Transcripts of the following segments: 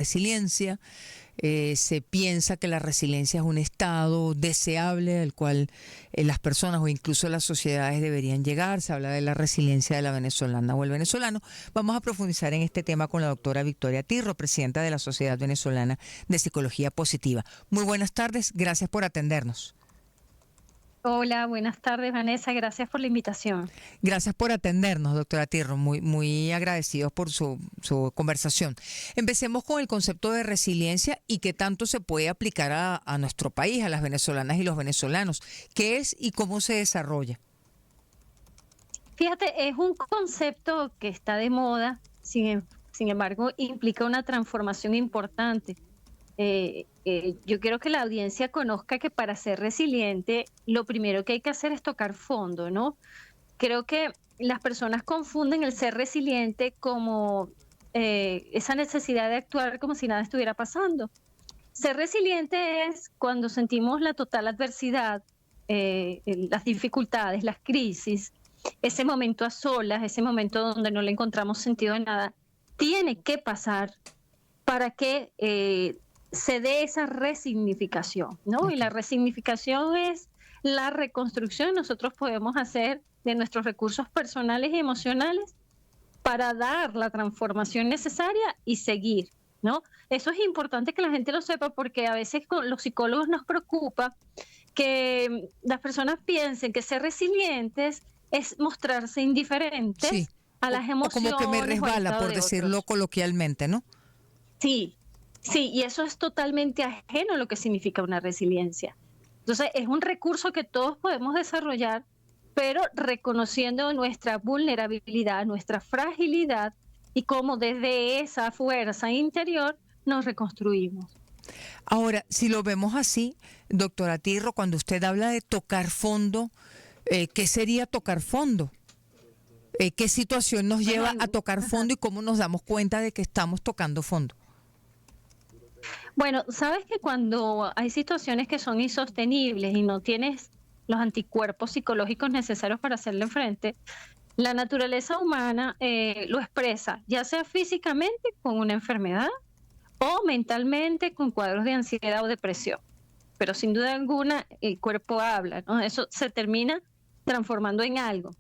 resiliencia. Se piensa que la resiliencia es un estado deseable al cual las personas o incluso las sociedades deberían llegar. Se habla de la resiliencia de la venezolana o el venezolano. Vamos a profundizar en este tema con la doctora Victoria Tirro, presidenta de la Sociedad Venezolana de Psicología Positiva. Muy buenas tardes, gracias por atendernos. Hola, buenas tardes, Vanessa. Gracias por la invitación. Gracias por atendernos, doctora Tirro. Muy agradecidos por su conversación. Empecemos con el concepto de resiliencia y qué tanto se puede aplicar a nuestro país, a las venezolanas y los venezolanos. ¿Qué es y cómo se desarrolla? Fíjate, es un concepto que está de moda, sin embargo, implica una transformación importante. Yo quiero que la audiencia conozca que para ser resiliente, lo primero que hay que hacer es tocar fondo, ¿no? Creo que las personas confunden el ser resiliente como esa necesidad de actuar como si nada estuviera pasando. Ser resiliente es cuando sentimos la total adversidad, las dificultades, las crisis, ese momento a solas, ese momento donde no le encontramos sentido a nada, tiene que pasar para que se dé esa resignificación, ¿no? Okay. Y la resignificación es la reconstrucción que nosotros podemos hacer de nuestros recursos personales y emocionales para dar la transformación necesaria y seguir, ¿no? Eso es importante que la gente lo sepa porque a veces con los psicólogos nos preocupa que las personas piensen que ser resilientes es mostrarse indiferentes Sí. a las O como que me emociones o al resbala, estado por de decirlo otros. coloquialmente, ¿no? Sí, sí, y eso es totalmente ajeno a lo que significa una resiliencia. Entonces, es un recurso que todos podemos desarrollar, pero reconociendo nuestra vulnerabilidad, nuestra fragilidad y cómo desde esa fuerza interior nos reconstruimos. Ahora, si lo vemos así, doctora Tirro, cuando usted habla de tocar fondo, ¿qué sería tocar fondo? ¿Qué situación nos Bueno, lleva a tocar fondo y cómo nos damos cuenta de que estamos tocando fondo? bueno, sabes que cuando hay situaciones que son insostenibles y no tienes los anticuerpos psicológicos necesarios para hacerle frente, la naturaleza humana lo expresa, ya sea físicamente con una enfermedad o mentalmente con cuadros de ansiedad o depresión. Pero sin duda alguna el cuerpo habla, ¿no? Eso se termina transformando en algo.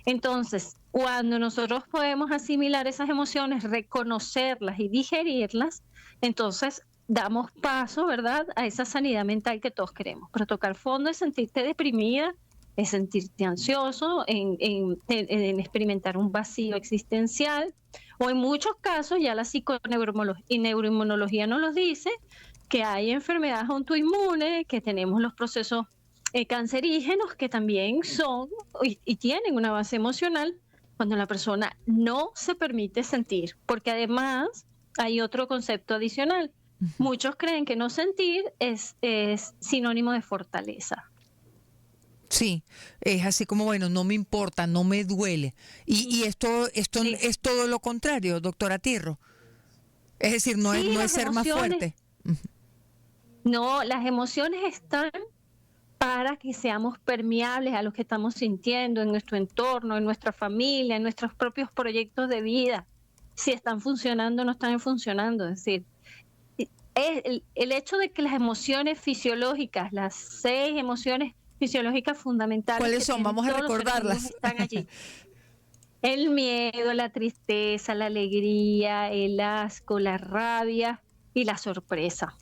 Entonces, cuando nosotros podemos asimilar esas emociones, reconocerlas y digerirlas, entonces damos paso, ¿verdad?, a esa sanidad mental que todos queremos. Pero tocar fondo es sentirte deprimida, es sentirte ansioso, en experimentar un vacío existencial, o en muchos casos, ya la psiconeuroinmunología y neuroinmunología nos lo dice, que hay enfermedades autoinmunes, que tenemos los procesos cancerígenos que también son y tienen una base emocional cuando la persona no se permite sentir, porque además hay otro concepto adicional. Muchos creen que no sentir es sinónimo de fortaleza. Sí, es así como, bueno, no me importa, no me duele. Y esto Sí, es todo lo contrario, doctora Tirro. Es decir, sí, no es las ser más emociones, fuerte. no, las emociones están para que seamos permeables a lo que estamos sintiendo en nuestro entorno, en nuestra familia, en nuestros propios proyectos de vida, si están funcionando o no están funcionando. Es decir, es el hecho de que las emociones fisiológicas, las 6 emociones fisiológicas fundamentales ¿Cuáles que son? tienen Vamos a todos los seres vivos recordarlas. están allí. El miedo, la tristeza, la alegría, el asco, la rabia y la sorpresa.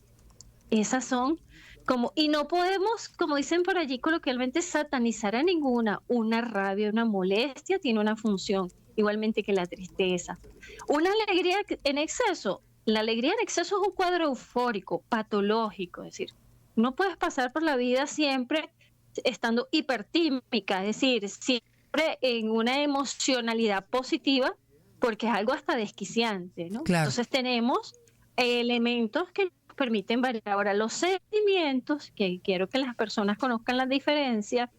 Esas son como, y no podemos, como dicen por allí coloquialmente, satanizar a ninguna. Una rabia, una molestia tiene una función, igualmente que la tristeza. Una alegría en exceso, la alegría en exceso es un cuadro eufórico, patológico, es decir, no puedes pasar por la vida siempre estando hipertímica, es decir, siempre en una emocionalidad positiva, porque es algo hasta desquiciante, ¿no? Claro. Entonces tenemos elementos que nos permiten variar. Ahora, los sentimientos, que quiero que las personas conozcan la diferencia,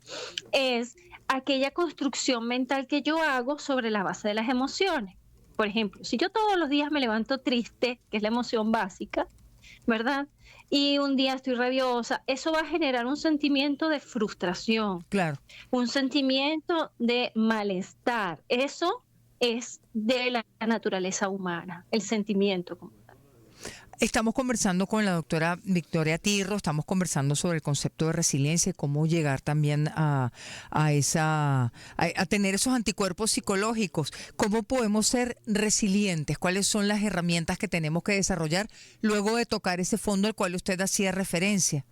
es aquella construcción mental que yo hago sobre la base de las emociones. Por ejemplo, si yo todos los días me levanto triste, que es la emoción básica, ¿verdad? Y un día estoy rabiosa, eso va a generar un sentimiento de frustración, Claro. un sentimiento de malestar. Eso es de la naturaleza humana, el sentimiento como tal. Estamos conversando con la doctora Victoria Tirro, estamos conversando sobre el concepto de resiliencia y cómo llegar también a tener esos anticuerpos psicológicos. ¿Cómo podemos ser resilientes? ¿Cuáles son las herramientas que tenemos que desarrollar luego de tocar ese fondo al cual usted hacía referencia?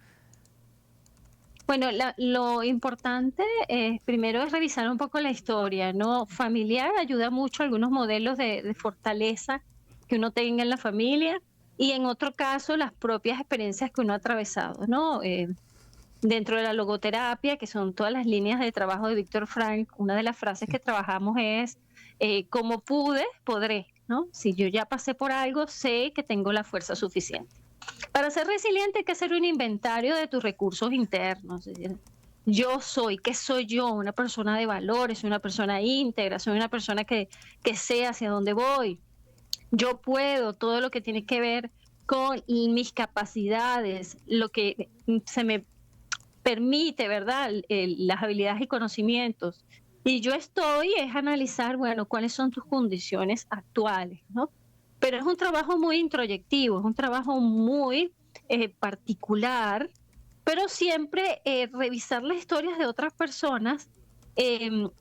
Bueno, lo importante primero es revisar un poco la historia, ¿no? Familiar ayuda mucho a algunos modelos de fortaleza que uno tenga en la familia y en otro caso las propias experiencias que uno ha atravesado, ¿no? Dentro de la logoterapia, que son todas las líneas de trabajo de Víctor Frank, una de las frases que trabajamos es, como pude, podré, ¿no? Si yo ya pasé por algo, sé que tengo la fuerza suficiente. Para ser resiliente hay que hacer un inventario de tus recursos internos. Es decir, yo soy, ¿qué soy yo? Una persona de valores, soy una persona íntegra, soy una persona que sé hacia dónde voy. Yo puedo, todo lo que tiene que ver con mis capacidades, lo que se me permite, ¿verdad? Las habilidades y conocimientos. Y yo estoy es analizar, bueno, cuáles son tus condiciones actuales, ¿no? Pero es un trabajo muy introyectivo, es un trabajo muy particular, pero siempre revisar las historias de otras personas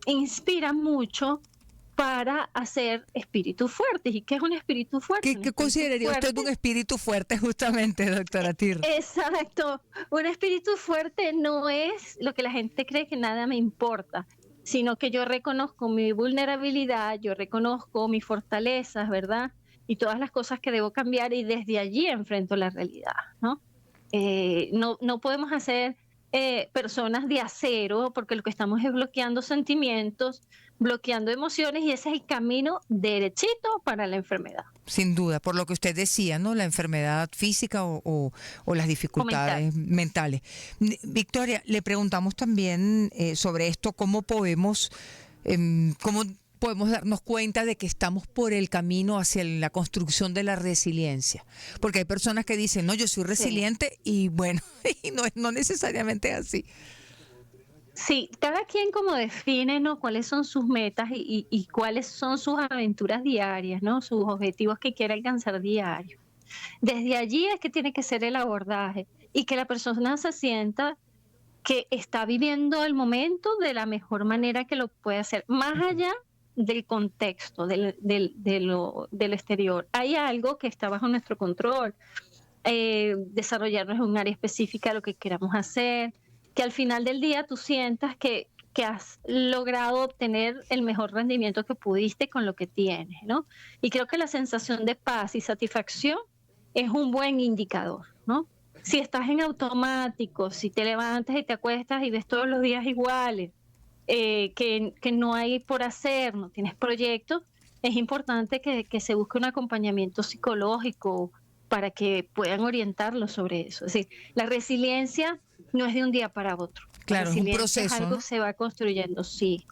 inspira mucho para hacer espíritus fuertes. ¿Y qué es un espíritu fuerte? ¿Qué consideraría usted un espíritu fuerte justamente, doctora Tirro? Exacto. Un espíritu fuerte no es lo que la gente cree que nada me importa, sino que yo reconozco mi vulnerabilidad, yo reconozco mis fortalezas, ¿verdad? Y todas las cosas que debo cambiar y desde allí enfrento la realidad, ¿no? No podemos hacer personas de acero porque lo que estamos es bloqueando sentimientos, bloqueando emociones y ese es el camino derechito para la enfermedad. Sin duda, por lo que usted decía, ¿no? La enfermedad física o las dificultades mentales. Victoria, le preguntamos también sobre esto, cómo podemos darnos cuenta de que estamos por el camino hacia la construcción de la resiliencia. Porque hay personas que dicen, no, yo soy resiliente y bueno, y no necesariamente es así. Sí, cada quien como define, ¿no? Cuáles son sus metas y cuáles son sus aventuras diarias, ¿no? Sus objetivos que quiere alcanzar diario. Desde allí es que tiene que ser el abordaje y que la persona se sienta que está viviendo el momento de la mejor manera que lo puede hacer, más allá del contexto, del exterior. Hay algo que está bajo nuestro control, desarrollarnos en un área específica de lo que queramos hacer, que al final del día tú sientas que has logrado obtener el mejor rendimiento que pudiste con lo que tienes, ¿no? Y creo que la sensación de paz y satisfacción es un buen indicador, ¿no? Si estás en automático, si te levantas y te acuestas y ves todos los días iguales, que no hay por hacer, no tienes proyectos, es importante que se busque un acompañamiento psicológico para que puedan orientarlos sobre eso. Es decir, la resiliencia no es de un día para otro. Claro, es un proceso, es algo ¿no? que se va construyendo, sí,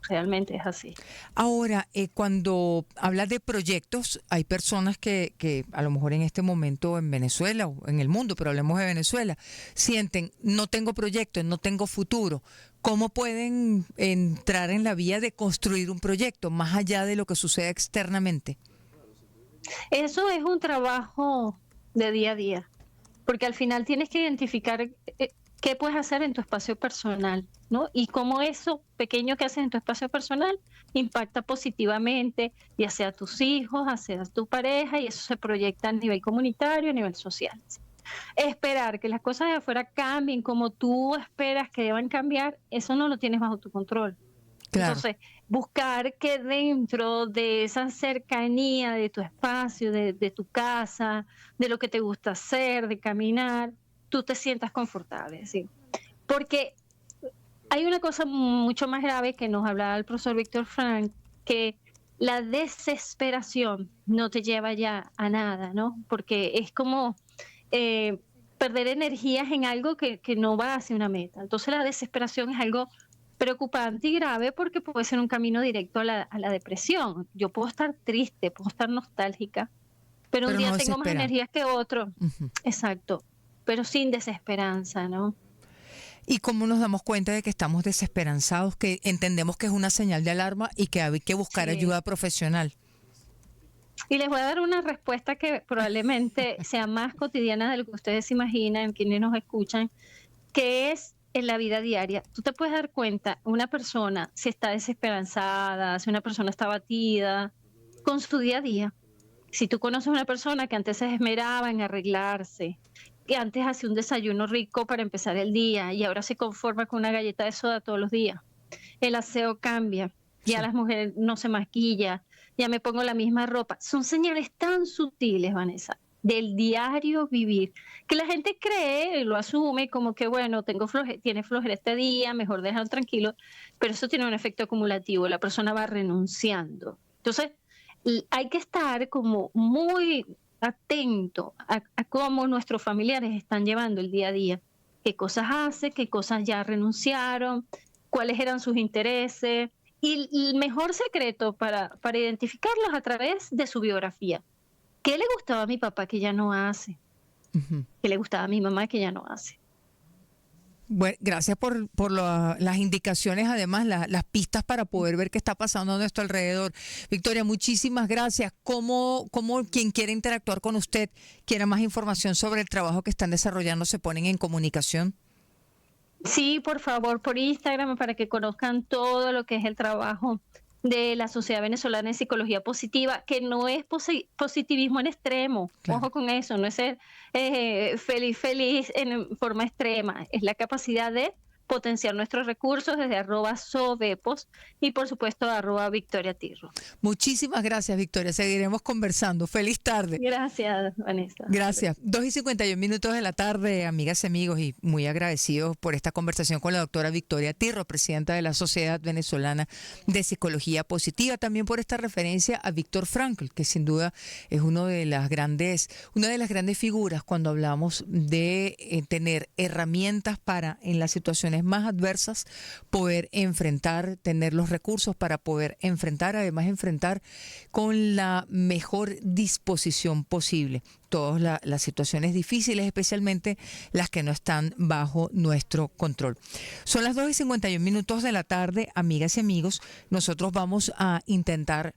realmente es así. Ahora, cuando hablas de proyectos, hay personas que a lo mejor en este momento en Venezuela o en el mundo, pero hablemos de Venezuela, sienten, no tengo proyecto, no tengo futuro. ¿Cómo pueden entrar en la vía de construir un proyecto más allá de lo que sucede externamente? Eso es un trabajo de día a día, porque al final tienes que identificar qué puedes hacer en tu espacio personal, ¿no? Y cómo eso pequeño que haces en tu espacio personal impacta positivamente, ya sea a tus hijos, hacia tu pareja, y eso se proyecta a nivel comunitario, a nivel social. Esperar que las cosas de afuera cambien como tú esperas que deban cambiar, eso no lo tienes bajo tu control. Claro. Entonces, buscar que dentro de esa cercanía de tu espacio, de tu casa, de lo que te gusta hacer, de caminar, tú te sientas confortable, ¿sí? Porque hay una cosa mucho más grave que nos hablaba el profesor Víctor Frank, que la desesperación no te lleva ya a nada, ¿no? Porque es como perder energías en algo que no va hacia una meta. Entonces la desesperación es algo preocupante y grave porque puede ser un camino directo a la depresión. Yo puedo estar triste, puedo estar nostálgica, pero un Pero día no tengo más desespera. energías que otro. Uh-huh. Exacto, pero sin desesperanza, ¿no? ¿Y cómo nos damos cuenta de que estamos desesperanzados, que entendemos que es una señal de alarma y que hay que buscar Sí. ayuda profesional? Y les voy a dar una respuesta que probablemente sea más cotidiana de lo que ustedes se imaginan, quienes nos escuchan, que es en la vida diaria. Tú te puedes dar cuenta, una persona si está desesperanzada, si una persona está abatida, con su día a día. Si tú conoces a una persona que antes se esmeraba en arreglarse, que antes hacía un desayuno rico para empezar el día y ahora se conforma con una galleta de soda todos los días, el aseo cambia, ya Sí. las mujeres no se maquilla, ya me pongo la misma ropa. Son señales tan sutiles, Vanessa, del diario vivir, que la gente cree y lo asume como que, bueno, tiene flojera este día, mejor dejarlo tranquilo, pero eso tiene un efecto acumulativo, la persona va renunciando. Entonces, hay que estar como muy atento a cómo nuestros familiares están llevando el día a día, qué cosas hace, qué cosas ya renunciaron, cuáles eran sus intereses. Y el mejor secreto para identificarlos a través de su biografía. ¿Qué le gustaba a mi papá que ya no hace? Ujú. ¿Qué le gustaba a mi mamá que ya no hace? Bueno, gracias por las indicaciones, además las pistas para poder ver qué está pasando a nuestro alrededor. Victoria, muchísimas gracias. ¿Cómo quien quiera interactuar con usted, quiera más información sobre el trabajo que están desarrollando, se ponen en comunicación? Sí, por favor, por Instagram, para que conozcan todo lo que es el trabajo de la Sociedad Venezolana de Psicología Positiva, que no es positivismo en extremo, Claro. ojo con eso, no es ser feliz en forma extrema, es la capacidad de potenciar nuestros recursos desde @sovepos y por supuesto @Victoria Tirro. Muchísimas gracias, Victoria. Seguiremos conversando. Feliz tarde. Gracias, Vanessa. Gracias. 2:51 de la tarde, amigas y amigos, y muy agradecidos por esta conversación con la doctora Victoria Tirro, presidenta de la Sociedad Venezolana de Psicología Positiva, también por esta referencia a Víctor Frankl, que sin duda es una de las grandes figuras cuando hablamos de tener herramientas para, en las situaciones más adversas, poder enfrentar, tener los recursos para poder enfrentar, además enfrentar con la mejor disposición posible todas las situaciones difíciles, especialmente las que no están bajo nuestro control. Son las 2:51 de la tarde, amigas y amigos. Nosotros vamos a intentar